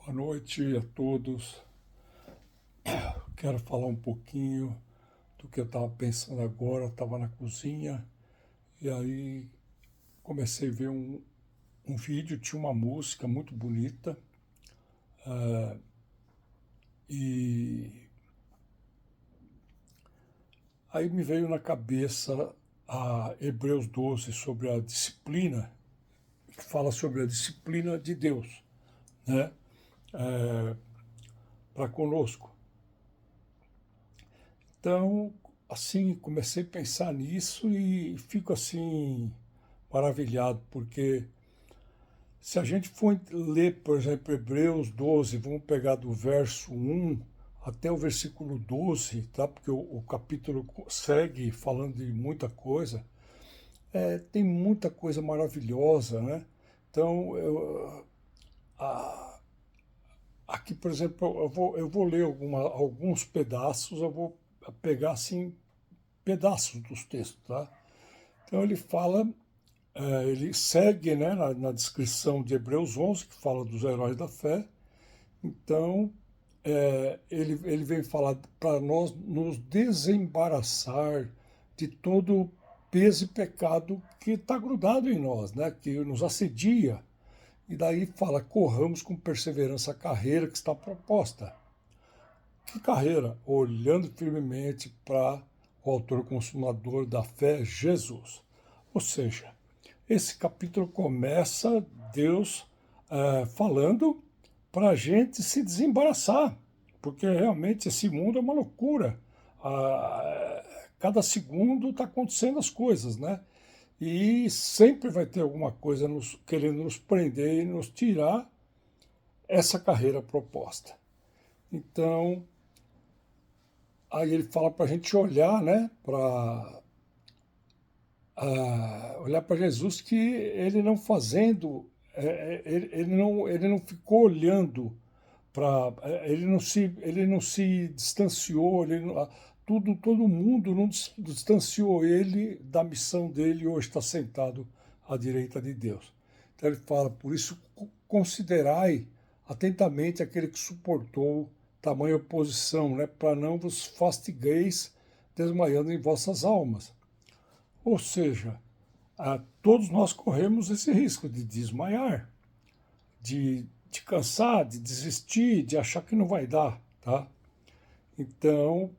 Boa noite a todos. Quero falar um pouquinho do que eu estava pensando agora. Estava na cozinha e aí comecei a ver um vídeo, tinha uma música muito bonita e aí me veio na cabeça a Hebreus 12 sobre a disciplina, que fala sobre a disciplina de Deus, né, para conosco. Então, assim, comecei a pensar nisso e fico assim maravilhado, porque se a gente for ler, por exemplo, Hebreus 12, vamos pegar do verso 1 até o versículo 12, tá? Porque o capítulo segue falando de muita coisa, tem muita coisa maravilhosa, né? Então, aqui, por exemplo, eu vou ler alguns pedaços, eu vou pegar assim pedaços dos textos, tá? Então ele fala, ele segue, né, na descrição de Hebreus 11, que fala dos heróis da fé. Então ele vem falar para nós nos desembaraçar de todo peso e pecado que está grudado em nós, né, que nos assedia. E daí fala, corramos com perseverança a carreira que está proposta. Que carreira? Olhando firmemente para o autor consumador da fé, Jesus. Ou seja, esse capítulo começa Deus falando para a gente se desembaraçar, porque realmente esse mundo é uma loucura. Cada segundo está acontecendo as coisas, né? E sempre vai ter alguma coisa querendo nos prender e nos tirar essa carreira proposta. Então, aí ele fala para a gente olhar, né, para olhar para Jesus, que ele não fazendo, ele não ficou olhando para, ele não se distanciou, todo mundo não distanciou ele da missão dele e hoje está sentado à direita de Deus. Então ele fala, por isso considerai atentamente aquele que suportou tamanha oposição, né, para não vos fastigueis desmaiando em vossas almas. Ou seja, todos nós corremos esse risco de desmaiar, de cansar, de desistir, de achar que não vai dar, tá? Então,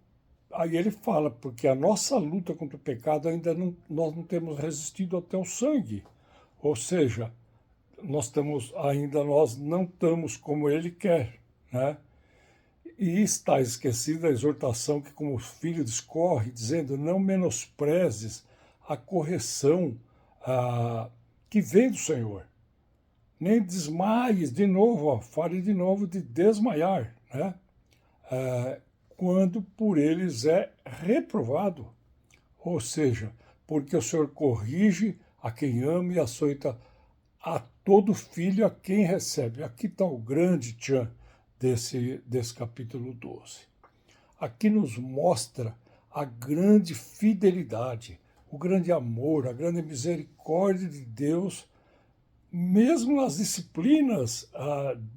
aí ele fala, porque a nossa luta contra o pecado ainda não, nós não temos resistido até o sangue. Ou seja, nós não estamos como ele quer, né? E está esquecida a exortação que, como filho, discorre, dizendo: não menosprezes a correção que vem do Senhor, nem desmaies de novo, fale de novo de desmaiar, né? Quando por eles é reprovado. Ou seja, porque o Senhor corrige a quem ama e açoita a todo filho a quem recebe. Aqui está o grande tchan desse capítulo 12. Aqui nos mostra a grande fidelidade, o grande amor, a grande misericórdia de Deus. Mesmo nas disciplinas,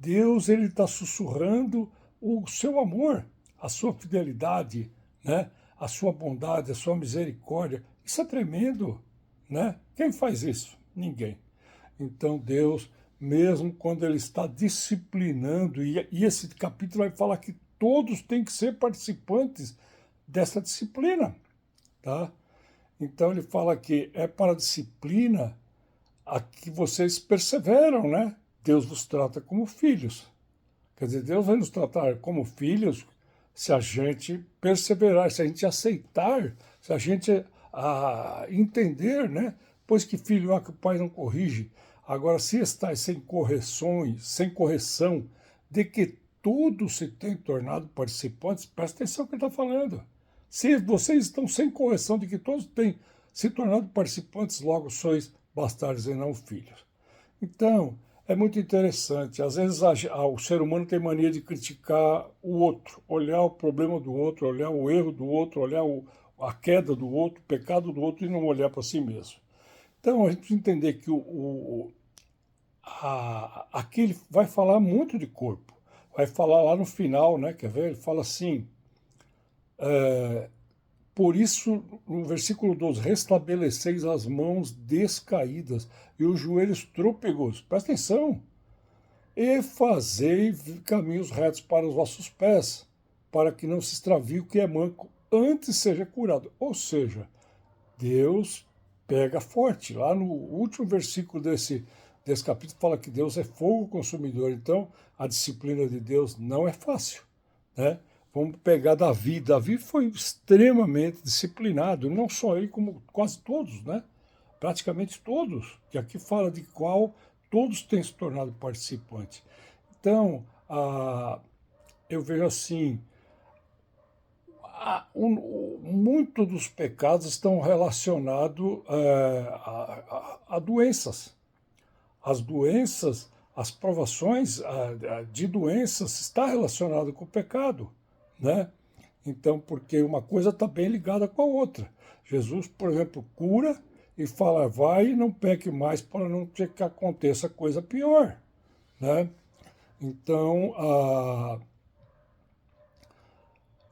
Deus ele está sussurrando o seu amor, a sua fidelidade, né? A sua bondade, a sua misericórdia. Isso é tremendo, né? Quem faz isso? Ninguém. Então Deus, mesmo quando ele está disciplinando, e esse capítulo vai falar que todos têm que ser participantes dessa disciplina, tá? Então ele fala que é para a disciplina a que vocês perseveram, né? Deus vos trata como filhos. Quer dizer, Deus vai nos tratar como filhos se a gente perseverar, se a gente aceitar, se a gente entender, né? Pois que filho há que o pai não corrige. Agora, se estáis sem correções, sem correção, de que todos se têm tornado participantes, presta atenção no que ele está falando. Se vocês estão sem correção de que todos têm se tornado participantes, logo sois bastardos e não filhos. Então, é muito interessante. Às vezes o ser humano tem mania de criticar o outro, olhar o problema do outro, olhar o erro do outro, olhar a queda do outro, o pecado do outro e não olhar para si mesmo. Então, a gente precisa entender que aqui ele vai falar muito de corpo. vai falar lá no final, né? Quer ver? Ele fala assim, por isso, no versículo 12, restabeleceis as mãos descaídas e os joelhos trôpegos. Presta atenção. E fazei caminhos retos para os vossos pés, para que não se extravie o que é manco, antes seja curado. Ou seja, Deus pega forte. Lá no último versículo desse capítulo fala que Deus é fogo consumidor. Então, a disciplina de Deus não é fácil, né? Vamos pegar Davi. Davi foi extremamente disciplinado, não só ele, como quase todos, né? Praticamente todos, que aqui fala de qual todos têm se tornado participantes. Então, eu vejo assim, muito dos pecados estão relacionados a doenças. As doenças, as provações de doenças está relacionado com o pecado, né? Então, porque uma coisa está bem ligada com a outra. Jesus, por exemplo, cura e fala, vai e não peque mais para não ter que aconteça coisa pior, né? Então,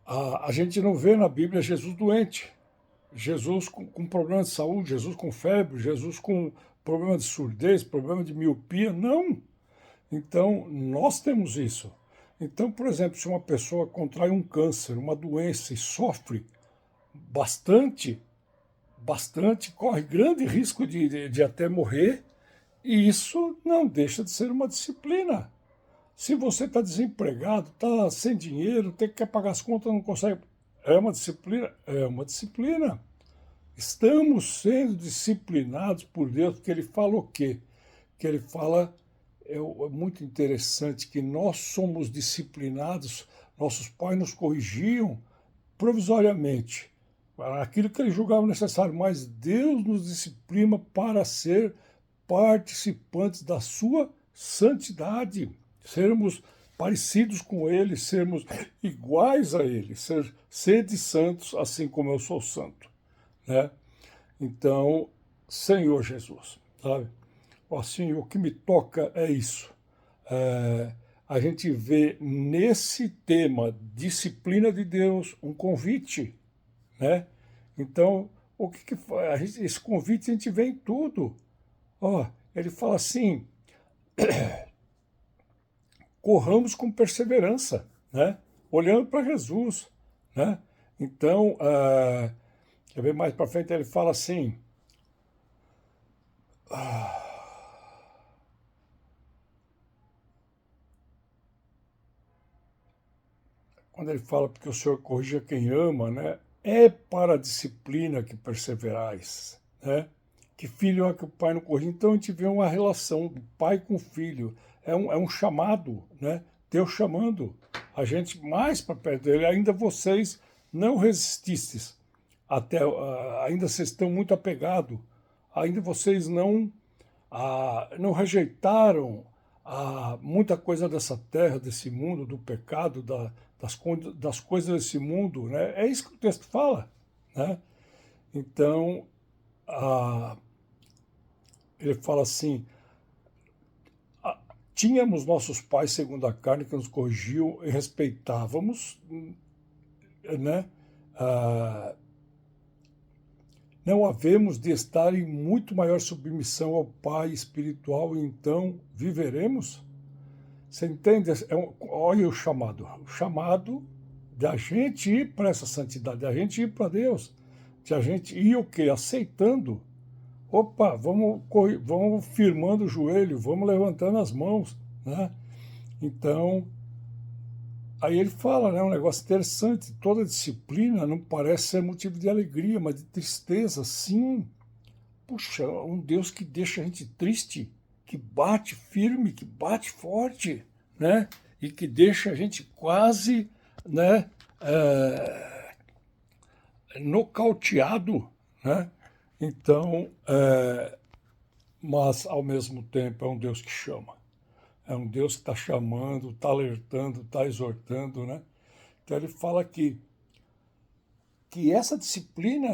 a gente não vê na Bíblia Jesus doente, Jesus com problema de saúde, Jesus com febre, Jesus com problema de surdez, problema de miopia, não. Então, nós temos isso. Então, por exemplo, se uma pessoa contrai um câncer, uma doença e sofre bastante, corre grande risco de até morrer, e isso não deixa de ser uma disciplina. Se você está desempregado, está sem dinheiro, quer pagar as contas, não consegue. É uma disciplina? É uma disciplina. Estamos sendo disciplinados por Deus, porque Ele fala o quê? Que Ele fala, é muito interessante, que nós somos disciplinados, nossos pais nos corrigiam provisoriamente, para aquilo que Ele julgava necessário, mas Deus nos disciplina para ser participantes da sua santidade, sermos parecidos com Ele, sermos iguais a Ele, sede santos, assim como eu sou santo, né? Então, Senhor Jesus, sabe? Assim, o que me toca é isso. A gente vê nesse tema, disciplina de Deus, um convite, né? Então, o que esse convite a gente vê em tudo. Ele fala assim, corramos com perseverança, né? Olhando para Jesus, né? Então, quer ver mais para frente, ele fala assim, quando ele fala porque o Senhor corrige a quem ama, né? É para a disciplina que perseverais, né? Que filho é que o pai não corrige. Então a gente vê uma relação do pai com o filho. É um chamado, né? Deus chamando a gente mais para perto dele. Ainda vocês não resististes, ainda vocês estão muito apegados, ainda vocês não rejeitaram muita coisa dessa terra, desse mundo, do pecado, das coisas desse mundo, né? É isso que o texto fala, né? Então, ele fala assim, tínhamos nossos pais segundo a carne que nos corrigiam e respeitávamos, né? Não havemos de estar em muito maior submissão ao Pai espiritual, e então viveremos? Você entende? Olha o chamado de a gente ir para essa santidade, de a gente ir para Deus, de a gente ir o quê? Aceitando. Opa, vamos firmando o joelho, vamos levantando as mãos, né? Então, aí ele fala, né, um negócio interessante, toda disciplina não parece ser motivo de alegria, mas de tristeza, sim. Puxa, um Deus que deixa a gente triste, que bate firme, que bate forte, né? E que deixa a gente quase, né, nocauteado, né? Então, mas ao mesmo tempo é um Deus que chama. É um Deus que está chamando, está alertando, está exortando, né? Então ele fala que essa disciplina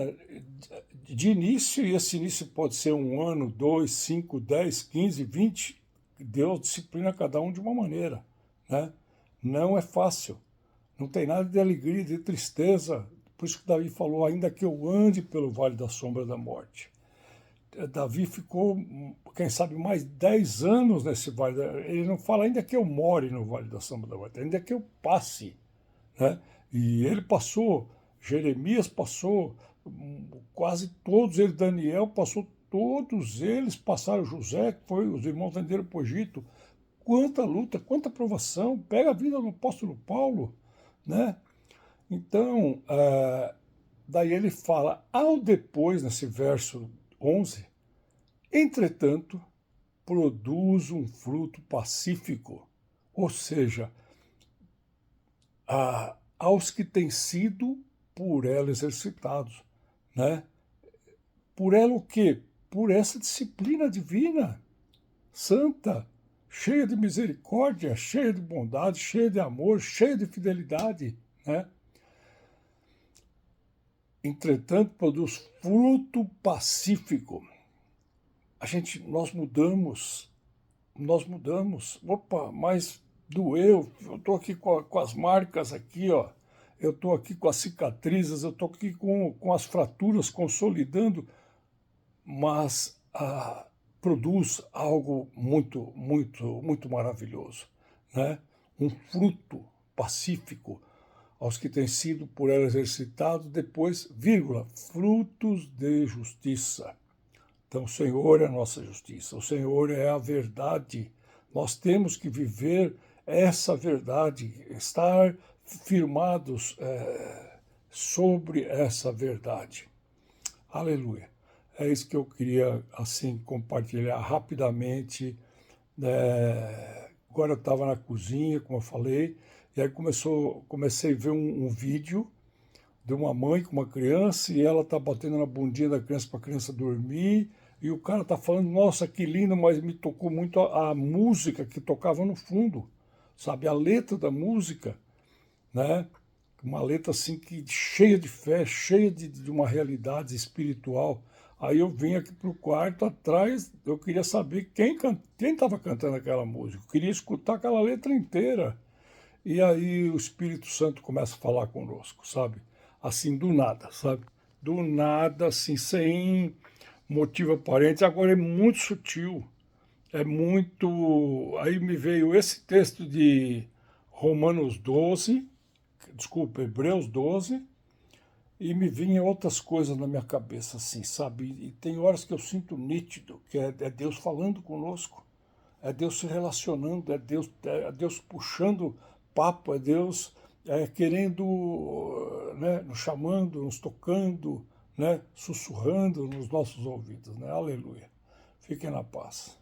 de início, e esse início pode ser 1 ano, 2, 5, 10, 15, 20, Deus disciplina cada um de uma maneira, né? Não é fácil. Não tem nada de alegria, de tristeza. Por isso que Davi falou, ainda que eu ande pelo vale da sombra da morte. Davi ficou, quem sabe, mais 10 anos nesse vale. Ele não fala ainda que eu more no vale da sombra da morte, ainda que eu passe. Né? E ele passou, Jeremias passou, quase todos eles, Daniel passou, todos eles passaram, José, que foi, os irmãos venderam para o Egito. Quanta luta, quanta provação, pega a vida do apóstolo Paulo, né? Então, daí ele fala, ao depois, nesse verso 11, entretanto, produz um fruto pacífico, ou seja, aos que têm sido por ela exercitados, né? Por ela o quê? Por essa disciplina divina, santa, cheia de misericórdia, cheia de bondade, cheia de amor, cheia de fidelidade, né? Entretanto, produz fruto pacífico. Nós mudamos. Opa, mas doeu. Eu estou aqui com as marcas aqui, ó. Eu estou aqui com as cicatrizes, eu estou aqui com as fraturas consolidando, mas produz algo muito, muito, muito maravilhoso, né? Um fruto pacífico aos que têm sido por ela exercitados, depois, vírgula, frutos de justiça. Então, o Senhor é a nossa justiça, o Senhor é a verdade. Nós temos que viver essa verdade, estar firmados sobre essa verdade. Aleluia. É isso que eu queria, assim, compartilhar rapidamente. Agora eu estava na cozinha, como eu falei, e aí comecei a ver um vídeo de uma mãe com uma criança e ela está batendo na bundinha da criança para a criança dormir, e o cara está falando, nossa, que lindo, mas me tocou muito a música que tocava no fundo, sabe, a letra da música, né? Uma letra assim que cheia de fé, cheia de uma realidade espiritual. Aí eu vim aqui para o quarto atrás, eu queria saber quem estava cantando aquela música, eu queria escutar aquela letra inteira. E aí o Espírito Santo começa a falar conosco, sabe? Assim, do nada, sabe? Do nada, assim, sem motivo aparente. Agora é muito sutil, é muito... Aí me veio esse texto de Romanos 12, desculpa, Hebreus 12, e me vinham outras coisas na minha cabeça, assim, sabe? E tem horas que eu sinto nítido, que é Deus falando conosco, é Deus se relacionando, é Deus puxando papo, é Deus querendo, né, nos chamando, nos tocando, né, sussurrando nos nossos ouvidos, né? Aleluia. Fiquem na paz.